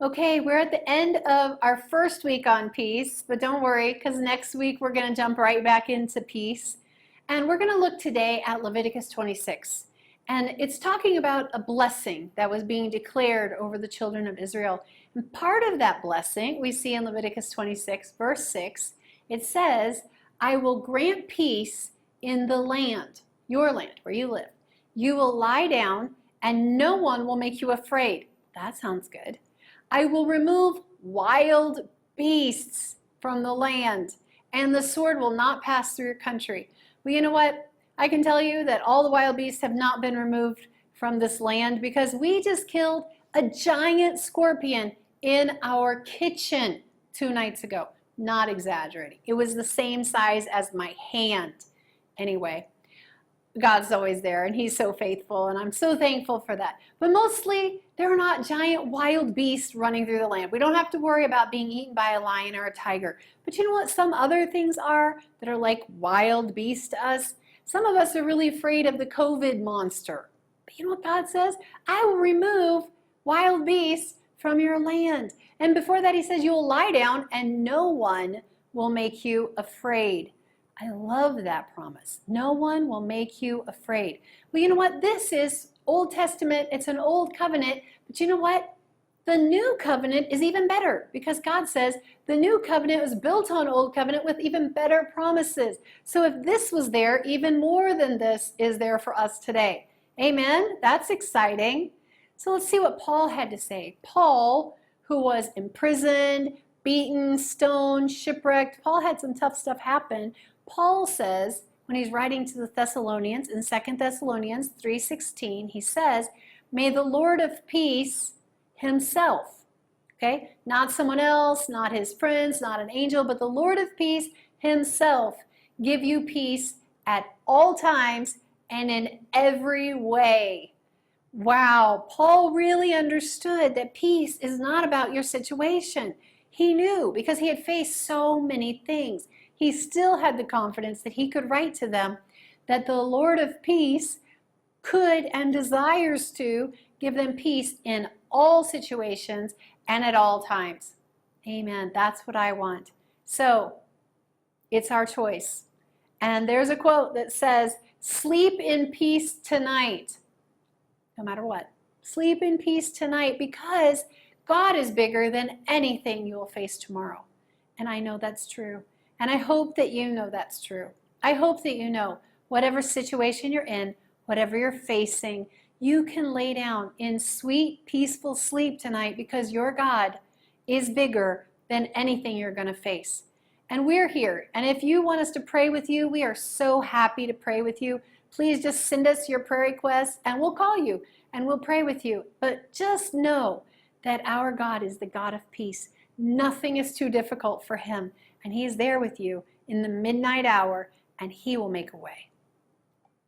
Okay, we're at the end of our first week on peace, but don't worry, because next week we're going to jump right back into peace. And we're going to look today at Leviticus 26. And it's talking about a blessing that was being declared over the children of Israel. And part of that blessing we see in Leviticus 26, verse 6. It says, I will grant peace in the land, your land, where you live. You will lie down, and no one will make you afraid. That sounds good. I will remove wild beasts from the land, and the sword will not pass through your country. Well, you know what? I can tell you that all the wild beasts have not been removed from this land because we just killed a giant scorpion in our kitchen 2 nights ago. Not exaggerating. It was the same size as my hand. Anyway, God's always there, and He's so faithful, and I'm so thankful for that. But mostly, there are not giant wild beasts running through the land. We don't have to worry about being eaten by a lion or a tiger. But you know what some other things are that are like wild beasts to us? Some of us are really afraid of the COVID monster. But you know what God says? I will remove wild beasts from your land. And before that, He says, you will lie down, and no one will make you afraid. I love that promise. No one will make you afraid. Well, you know what? This is Old Testament. It's an old covenant. But you know what? The new covenant is even better because God says the new covenant was built on old covenant with even better promises. So if this was there, even more than this is there for us today. Amen? That's exciting. So let's see what Paul had to say. Paul, who was imprisoned, beaten, stoned, shipwrecked. Paul had some tough stuff happen. Paul says, when he's writing to the Thessalonians in 2 Thessalonians 3:16, he says, may the Lord of peace Himself, okay, not someone else, not his friends, not an angel, but the Lord of peace Himself give you peace at all times and in every way. Wow, Paul really understood that peace is not about your situation. He knew because he had faced so many things. He still had the confidence that he could write to them that the Lord of peace could and desires to give them peace in all situations and at all times. Amen. That's what I want. So it's our choice. And there's a quote that says, sleep in peace tonight, no matter what. Sleep in peace tonight because God is bigger than anything you will face tomorrow. And I know that's true. And I hope that you know that's true. I hope that you know whatever situation you're in, whatever you're facing, you can lay down in sweet, peaceful sleep tonight because your God is bigger than anything you're going to face. And we're here. And if you want us to pray with you, we are so happy to pray with you. Please just send us your prayer requests and we'll call you and we'll pray with you. But just know that our God is the God of peace. Nothing is too difficult for Him. And He is there with you in the midnight hour, and He will make a way.